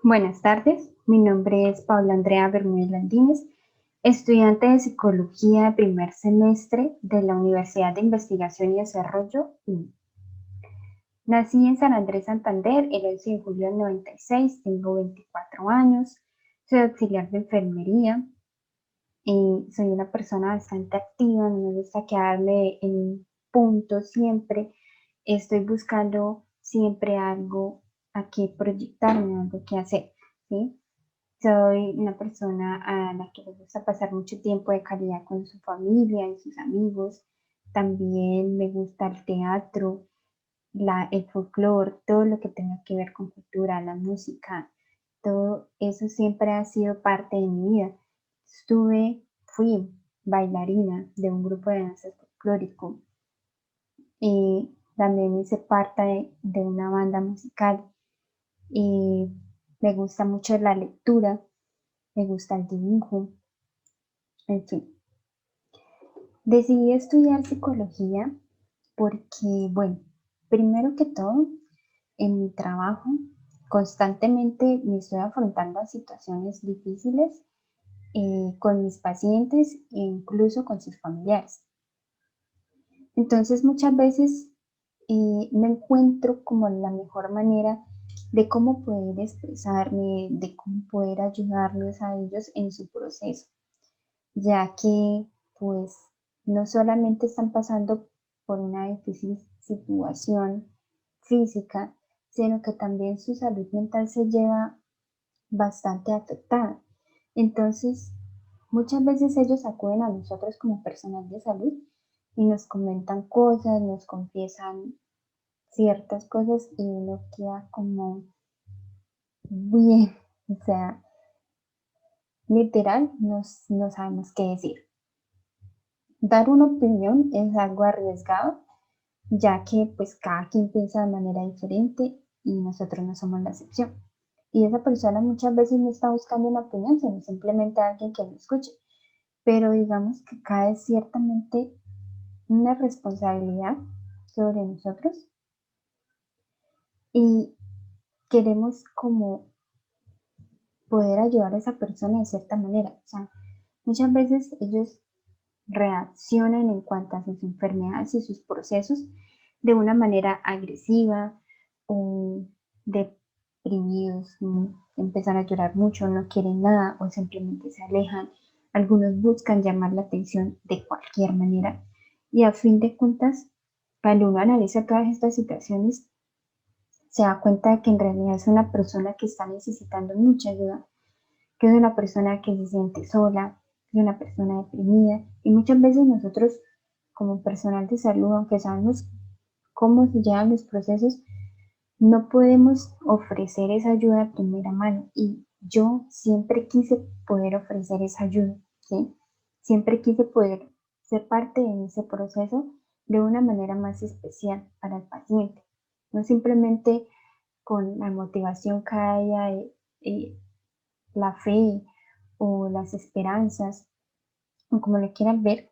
Buenas tardes, mi nombre es Paula Andrea Bermúdez Landines, estudiante de Psicología de primer semestre de la Universidad de Investigación y Desarrollo UNI. Nací en San Andrés, Santander, el 11 de julio del 96, tengo 24 años, soy auxiliar de enfermería y soy una persona bastante activa, no me gusta quedarme en un punto siempre, estoy buscando siempre algo a qué proyectarme, algo que hacer, ¿sí? Soy una persona a la que le gusta pasar mucho tiempo de calidad con su familia y sus amigos. También me gusta el teatro, el folclore, todo lo que tenga que ver con cultura, la música, todo eso siempre ha sido parte de mi vida. Fui bailarina de un grupo de danza folclórico y también hice parte de una banda musical y me gusta mucho la lectura, me gusta el dibujo, en fin. Decidí estudiar psicología porque, bueno, primero que todo, en mi trabajo constantemente me estoy afrontando a situaciones difíciles con mis pacientes e incluso con sus familiares. Entonces muchas veces me encuentro como la mejor manera de cómo poder expresarme, de cómo poder ayudarlos a ellos en su proceso, ya que pues no solamente están pasando por una difícil situación física, sino que también su salud mental se lleva bastante afectada. Entonces, muchas veces ellos acuden a nosotros como personal de salud y nos comentan cosas, nos confiesan ciertas cosas y uno queda como bien, o sea, literal, no sabemos qué decir. Dar una opinión es algo arriesgado, ya que pues cada quien piensa de manera diferente y nosotros no somos la excepción. Y esa persona muchas veces no está buscando una opinión, sino simplemente alguien que lo escuche. Pero digamos que cae ciertamente una responsabilidad sobre nosotros y queremos como poder ayudar a esa persona de cierta manera. O sea, muchas veces ellos reaccionan en cuanto a sus enfermedades y sus procesos de una manera agresiva o deprimidos, empiezan a llorar mucho, no quieren nada o simplemente se alejan. Algunos buscan llamar la atención de cualquier manera y a fin de cuentas, cuando uno analiza todas estas situaciones, se da cuenta de que en realidad es una persona que está necesitando mucha ayuda, que es una persona que se siente sola, que es una persona deprimida. Y muchas veces nosotros, como personal de salud, aunque sabemos cómo se llevan los procesos, no podemos ofrecer esa ayuda de primera mano. Y yo siempre quise poder ofrecer esa ayuda, ¿sí? Siempre quise poder ser parte de ese proceso de una manera más especial para el paciente. No simplemente con la motivación cada día de la fe o las esperanzas, o como lo quieran ver,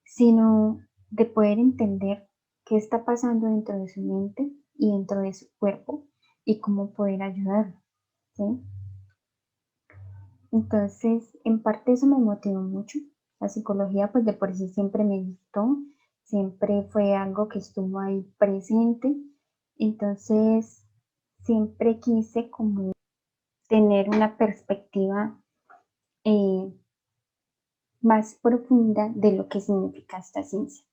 sino de poder entender qué está pasando dentro de su mente y dentro de su cuerpo y cómo poder ayudarlo, ¿sí? Entonces, en parte eso me motivó mucho. La psicología, pues de por sí siempre me gustó, siempre fue algo que estuvo ahí presente. Entonces, siempre quise como tener una perspectiva eh, más profunda de lo que significa esta ciencia.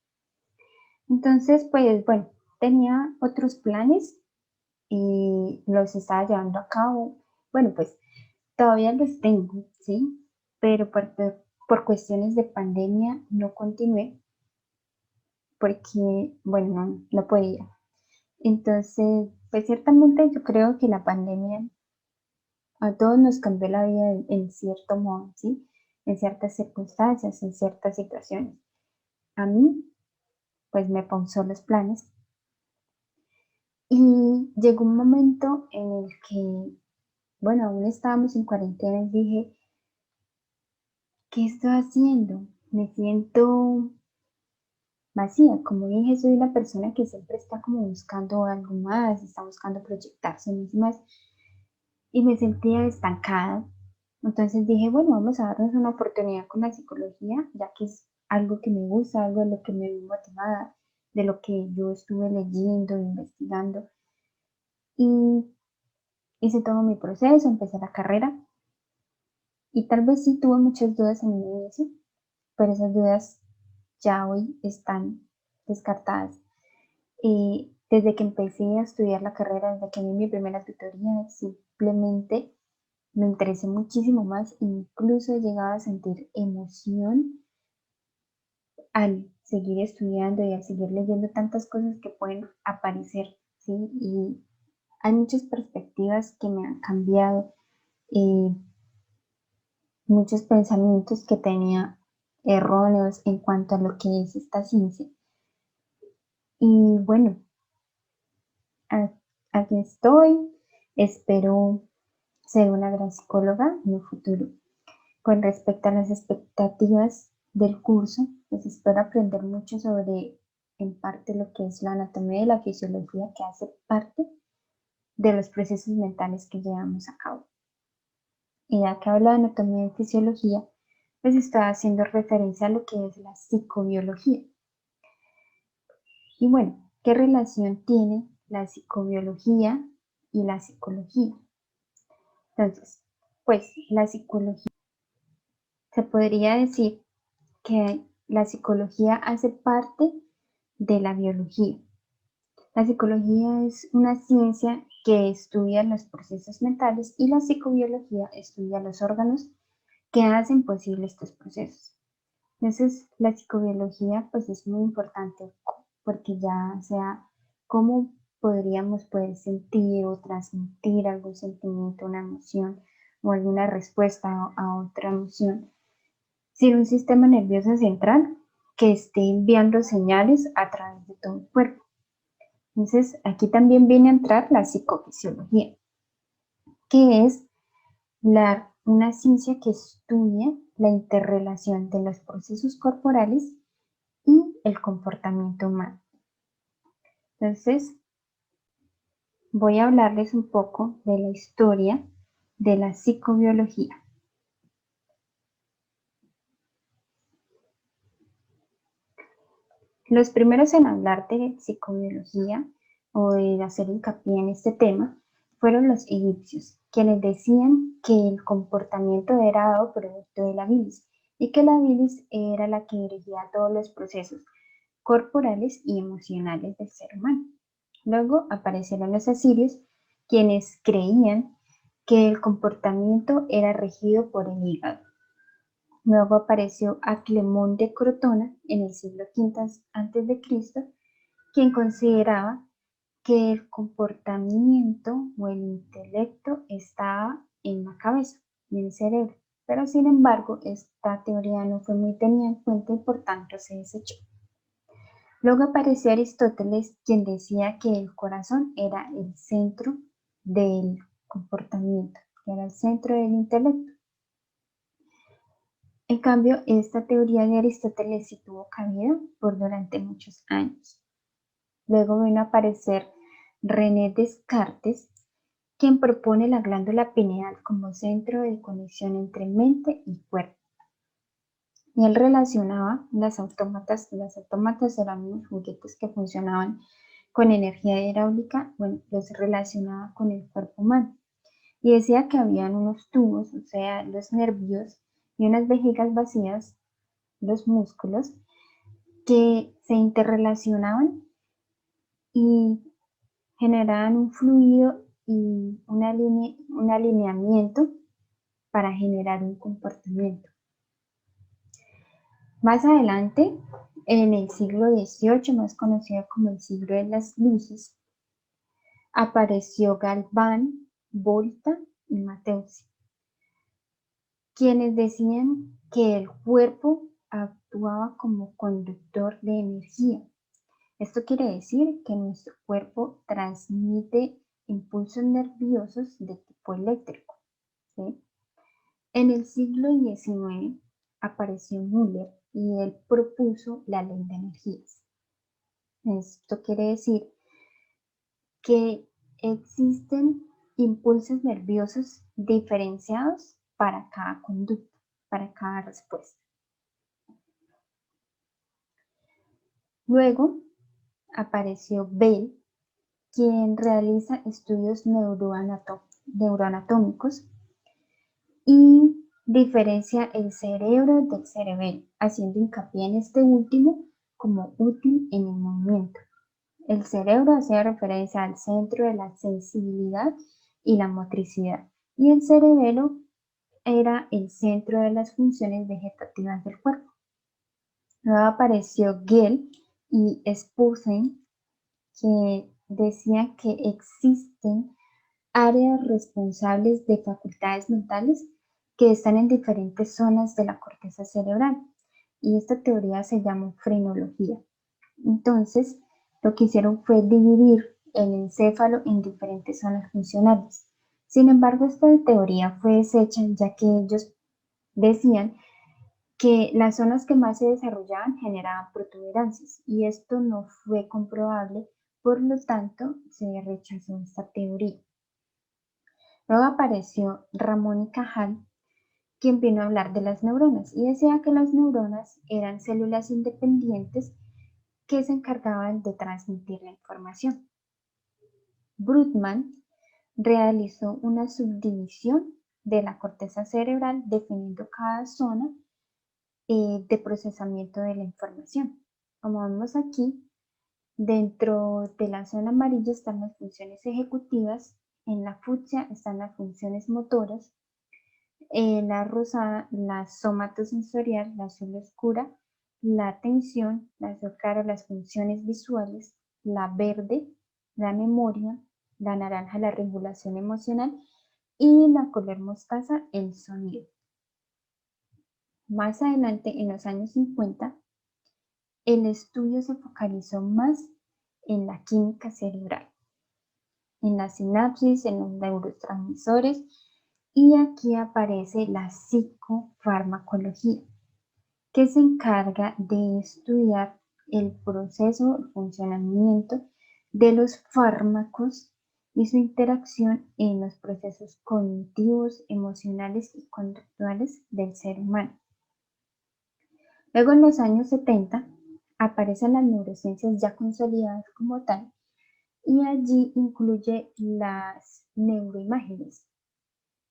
Entonces, pues bueno, tenía otros planes y los estaba llevando a cabo. Bueno, pues todavía los tengo, ¿sí? Pero por cuestiones de pandemia no continué porque, bueno, no podía. Entonces, pues ciertamente yo creo que la pandemia a todos nos cambió la vida en cierto modo, ¿sí? En ciertas circunstancias, en ciertas situaciones. A mí, pues me pausó los planes y llegó un momento en el que, bueno, aún estábamos en cuarentena y dije, ¿qué estoy haciendo? Me siento vacía. Como dije, soy una persona que siempre está como buscando algo más, está buscando proyectarse más y más. y me sentía estancada. Entonces dije, bueno, vamos a darnos una oportunidad con la psicología, ya que es algo que me gusta, algo de lo que me vi motivada, de lo que yo estuve leyendo, investigando. Y hice todo mi proceso, empecé la carrera y tal vez sí tuve muchas dudas en mi inicio, pero esas dudas ya hoy están descartadas. Y desde que empecé a estudiar la carrera, desde que vi mi primera tutoría, simplemente me interesé muchísimo más, incluso he llegado a sentir emoción al seguir estudiando y al seguir leyendo tantas cosas que pueden aparecer, ¿sí? Y hay muchas perspectivas que me han cambiado, eh, muchos pensamientos que tenía erróneos en cuanto a lo que es esta ciencia. Y bueno, aquí estoy, espero ser una gran psicóloga en un futuro. Con respecto a las expectativas del curso, pues espero aprender mucho sobre, en parte, lo que es la anatomía y la fisiología que hace parte de los procesos mentales que llevamos a cabo. Y ya que hablo de anatomía y fisiología, pues estoy haciendo referencia a lo que es la psicobiología. Y bueno, ¿qué relación tiene la psicobiología y la psicología? Entonces, pues la psicología, se podría decir que la psicología hace parte de la biología. La psicología es una ciencia que estudia los procesos mentales y la psicobiología estudia los órganos que hacen posible estos procesos. Entonces, la psicobiología pues es muy importante porque ya sea cómo podríamos poder sentir o transmitir algún sentimiento, una emoción o alguna respuesta a otra emoción sin un sistema nervioso central que esté enviando señales a través de todo el cuerpo. Entonces, aquí también viene a entrar la psicofisiología, que es una ciencia que estudia la interrelación de los procesos corporales y el comportamiento humano. Entonces, voy a hablarles un poco de la historia de la psicobiología. Los primeros en hablar de psicobiología o de hacer hincapié en este tema fueron los egipcios, quienes decían que el comportamiento era dado producto de la bilis y que la bilis era la que dirigía todos los procesos corporales y emocionales del ser humano. Luego aparecieron los asirios, quienes creían que el comportamiento era regido por el hígado. Luego apareció Aclemón de Crotona en el siglo V a.C., quien consideraba que el comportamiento o el intelecto estaba en la cabeza y en el cerebro, pero sin embargo esta teoría no fue muy tenida en cuenta y por tanto se desechó. Luego apareció Aristóteles, quien decía que el corazón era el centro del comportamiento, que era el centro del intelecto. En cambio, esta teoría de Aristóteles sí tuvo cabida por durante muchos años. Luego vino a aparecer René Descartes, quien propone la glándula pineal como centro de conexión entre mente y cuerpo. Y él relacionaba las autómatas eran unos juguetes que funcionaban con energía hidráulica, bueno, los relacionaba con el cuerpo humano. Y decía que habían unos tubos, o sea, los nervios y unas vejigas vacías, los músculos, que se interrelacionaban y generaban un fluido y un alineamiento para generar un comportamiento. Más adelante, en el siglo XVIII, más conocido como el siglo de las luces, apareció Galván, Volta y Mateusi, quienes decían que el cuerpo actuaba como conductor de energía. Esto quiere decir que nuestro cuerpo transmite impulsos nerviosos de tipo eléctrico, ¿sí? En el siglo XIX apareció Müller y él propuso la ley de energías. Esto quiere decir que existen impulsos nerviosos diferenciados para cada conducta, para cada respuesta. Luego apareció Bell, quien realiza estudios neuroanatómicos y diferencia el cerebro del cerebelo, haciendo hincapié en este último como útil en el movimiento. El cerebro hacía referencia al centro de la sensibilidad y la motricidad, y el cerebelo era el centro de las funciones vegetativas del cuerpo. Luego apareció Gell y Spusen, que decían que existen áreas responsables de facultades mentales que están en diferentes zonas de la corteza cerebral, y esta teoría se llama frenología. Entonces, lo que hicieron fue dividir el encéfalo en diferentes zonas funcionales. Sin embargo, esta teoría fue deshecha ya que ellos decían que las zonas que más se desarrollaban generaban protuberancias y esto no fue comprobable, por lo tanto se rechazó esta teoría. Luego apareció Ramón y Cajal, quien vino a hablar de las neuronas y decía que las neuronas eran células independientes que se encargaban de transmitir la información. Brutman realizó una subdivisión de la corteza cerebral definiendo cada zona de procesamiento de la información. Como vemos aquí, dentro de la zona amarilla están las funciones ejecutivas, en la fucsia están las funciones motoras, en la rosada la somatosensorial, la azul oscura, la atención, la azul claro, las funciones visuales, la verde, la memoria, la naranja, la regulación emocional y la color mostaza, el sonido. Más adelante, en los años 50, el estudio se focalizó más en la química cerebral, en la sinapsis, en los neurotransmisores, y aquí aparece la psicofarmacología, que se encarga de estudiar el proceso, el funcionamiento de los fármacos y su interacción en los procesos cognitivos, emocionales y conductuales del ser humano. Luego, en los años 70, aparecen las neurociencias ya consolidadas como tal, y allí incluye las neuroimágenes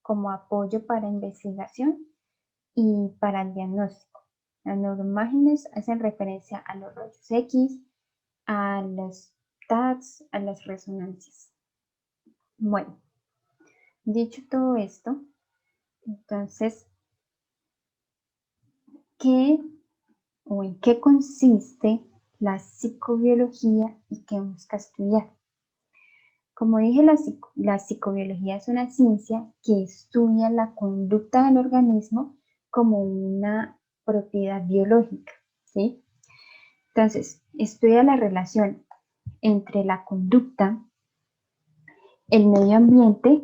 como apoyo para investigación y para el diagnóstico. Las neuroimágenes hacen referencia a los rayos X, a los TACs, a las resonancias. Bueno, dicho todo esto, entonces, ¿qué o en qué consiste la psicobiología y qué busca estudiar? Como dije, la psicobiología es una ciencia que estudia la conducta del organismo como una propiedad biológica, ¿sí? Entonces, estudia la relación entre la conducta, el medio ambiente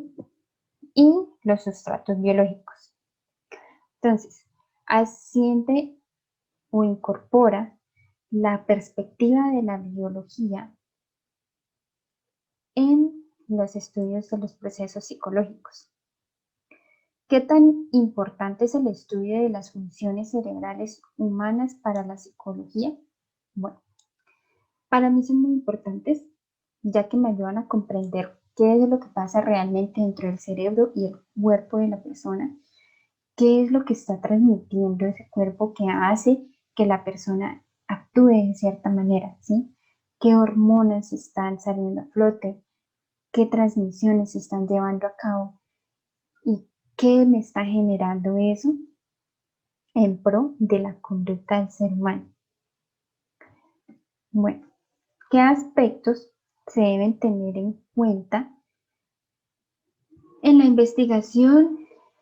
y los sustratos biológicos. Entonces, asciende o incorpora la perspectiva de la biología en los estudios de los procesos psicológicos. ¿Qué tan importante es el estudio de las funciones cerebrales humanas para la psicología? Bueno, para mí son muy importantes, ya que me ayudan a comprender qué es lo que pasa realmente dentro del cerebro y el cuerpo de la persona, qué es lo que está transmitiendo ese cuerpo que hace que la persona actúe de cierta manera, ¿sí? ¿Qué hormonas están saliendo a flote? ¿Qué transmisiones se están llevando a cabo? ¿Y qué me está generando eso en pro de la conducta del ser humano? Bueno, ¿qué aspectos se deben tener en cuenta en la investigación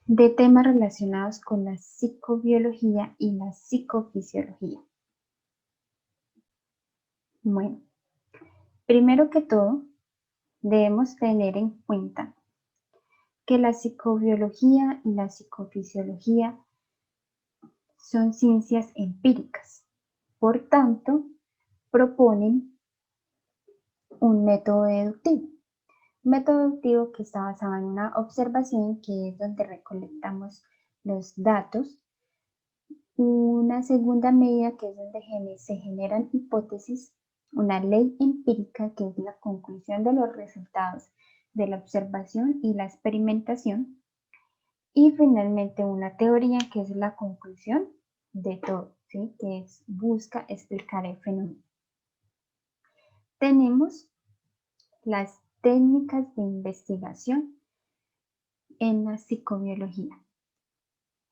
de temas relacionados con la psicobiología y la psicofisiología? Bueno, primero que todo, debemos tener en cuenta que la psicobiología y la psicofisiología son ciencias empíricas. Por tanto, proponen un método deductivo. Método deductivo que está basado en una observación, que es donde recolectamos los datos. Una segunda medida, que es donde se generan hipótesis. Una ley empírica, que es la conclusión de los resultados de la observación y la experimentación. Y finalmente una teoría, que es la conclusión de todo, ¿sí? Que busca explicar el fenómeno. Tenemos las técnicas de investigación en la psicobiología.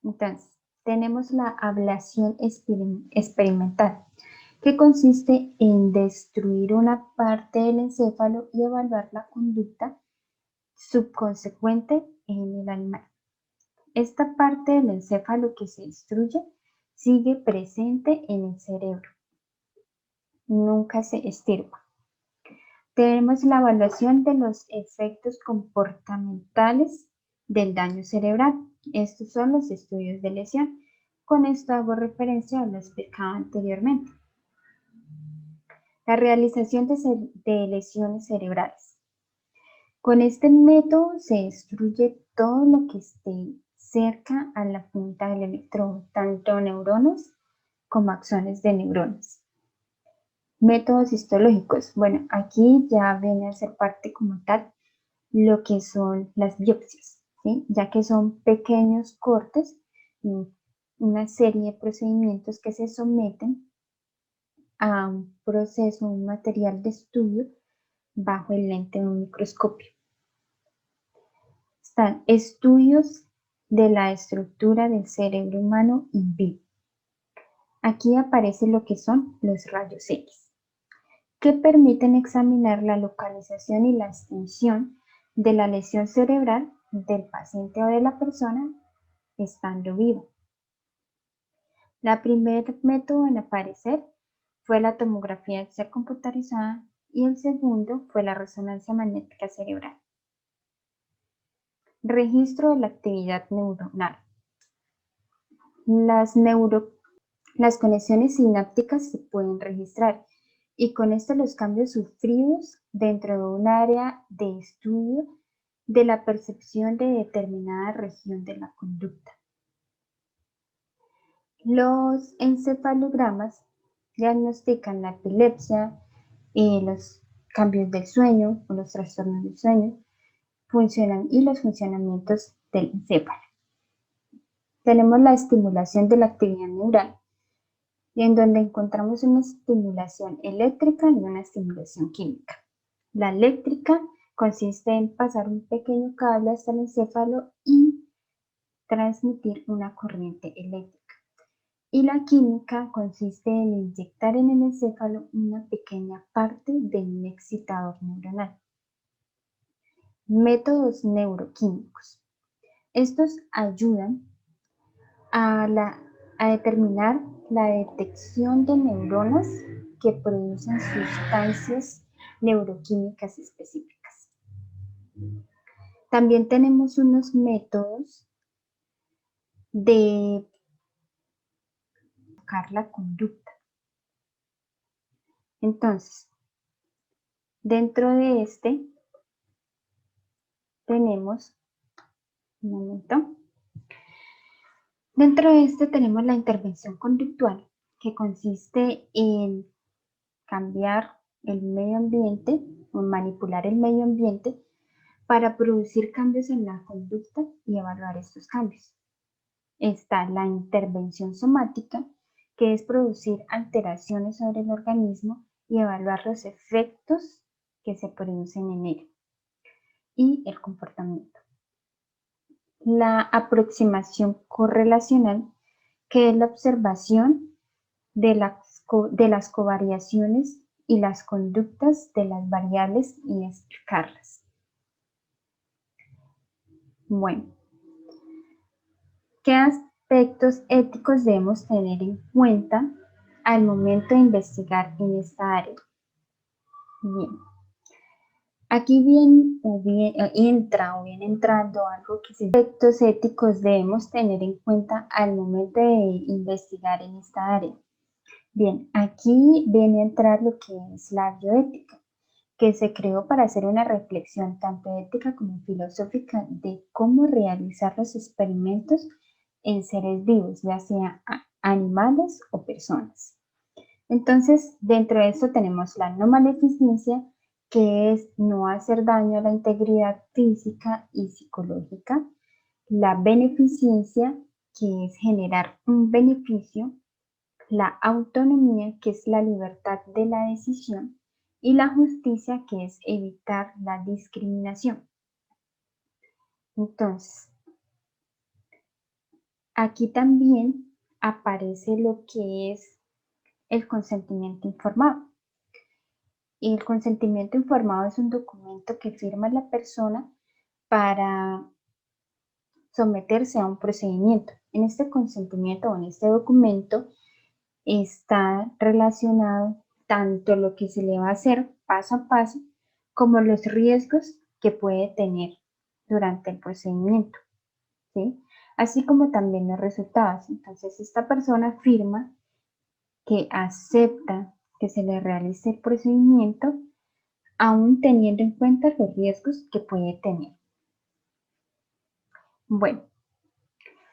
Entonces, tenemos la ablación experimental, que consiste en destruir una parte del encéfalo y evaluar la conducta subconsecuente en el animal. Esta parte del encéfalo que se destruye sigue presente en el cerebro, nunca se extirpa. Tenemos la evaluación de los efectos comportamentales del daño cerebral. Estos son los estudios de lesión. Con esto hago referencia a lo explicado anteriormente. La realización de lesiones cerebrales. Con este método se destruye todo lo que esté cerca a la punta del electrodo, tanto neuronas como axones de neuronas. Métodos histológicos. Bueno, aquí ya viene a ser parte como tal lo que son las biopsias, ¿sí? Ya que son pequeños cortes, una serie de procedimientos que se someten a un proceso, un material de estudio bajo el lente de un microscopio. Están estudios de la estructura del cerebro humano in vivo. Aquí aparece lo que son los rayos X, que permiten examinar la localización y la extensión de la lesión cerebral del paciente o de la persona estando vivo. La primer método en aparecer fue la tomografía axial computarizada y el segundo fue la resonancia magnética cerebral. Registro de la actividad neuronal. Las conexiones sinápticas se pueden registrar y con esto los cambios sufridos dentro de un área de estudio de la percepción de determinada región de la conducta. Los encefalogramas diagnostican la epilepsia, los cambios del sueño o los trastornos del sueño y los funcionamientos del encéfalo. Tenemos la estimulación de la actividad neural, en donde encontramos una estimulación eléctrica y una estimulación química. La eléctrica consiste en pasar un pequeño cable hasta el encéfalo y transmitir una corriente eléctrica. Y la química consiste en inyectar en el encéfalo una pequeña parte de un excitador neuronal. Métodos neuroquímicos. Estos ayudan a determinar la detección de neuronas que producen sustancias neuroquímicas específicas. También tenemos unos métodos de buscar la conducta. Entonces, dentro de este tenemos, un momento, dentro de este tenemos la intervención conductual, que consiste en cambiar el medio ambiente o manipular el medio ambiente para producir cambios en la conducta y evaluar estos cambios. Está la intervención somática, que es producir alteraciones sobre el organismo y evaluar los efectos que se producen en él, y el comportamiento. La aproximación correlacional, que es la observación de las covariaciones y las conductas de las variables y explicarlas. Bueno, ¿qué aspectos éticos debemos tener en cuenta al momento de investigar en esta área? Bien, aquí viene entrando algo que se aspectos éticos debemos tener en cuenta al momento de investigar en esta área. Bien, aquí viene a entrar lo que es la bioética, que se creó para hacer una reflexión tanto ética como filosófica de cómo realizar los experimentos en seres vivos, ya sea animales o personas. Entonces, dentro de eso tenemos la no maleficencia, que es no hacer daño a la integridad física y psicológica, la beneficencia, que es generar un beneficio, la autonomía, que es la libertad de la decisión, y la justicia, que es evitar la discriminación. Entonces, aquí también aparece lo que es el consentimiento informado. Y el consentimiento informado es un documento que firma la persona para someterse a un procedimiento. En este consentimiento o en este documento está relacionado tanto lo que se le va a hacer paso a paso como los riesgos que puede tener durante el procedimiento, ¿sí? Así como también los resultados. Entonces, esta persona firma que acepta que se le realice el procedimiento aún teniendo en cuenta los riesgos que puede tener. Bueno,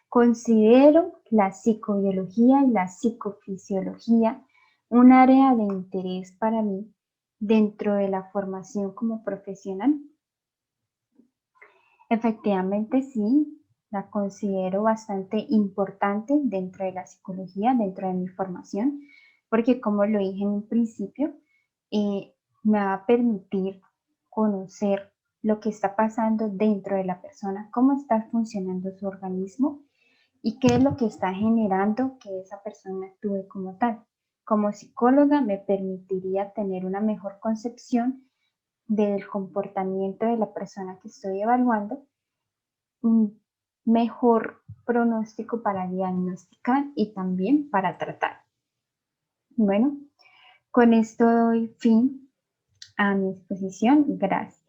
considero la psicobiología y la psicofisiología un área de interés para mí dentro de la formación como profesional. Efectivamente, sí, la considero bastante importante dentro de la psicología, dentro de mi formación, porque como lo dije en un principio, me va a permitir conocer lo que está pasando dentro de la persona, cómo está funcionando su organismo y qué es lo que está generando que esa persona actúe como tal. Como psicóloga me permitiría tener una mejor concepción del comportamiento de la persona que estoy evaluando, un mejor pronóstico para diagnosticar y también para tratar. Bueno, con esto doy fin a mi exposición. Gracias.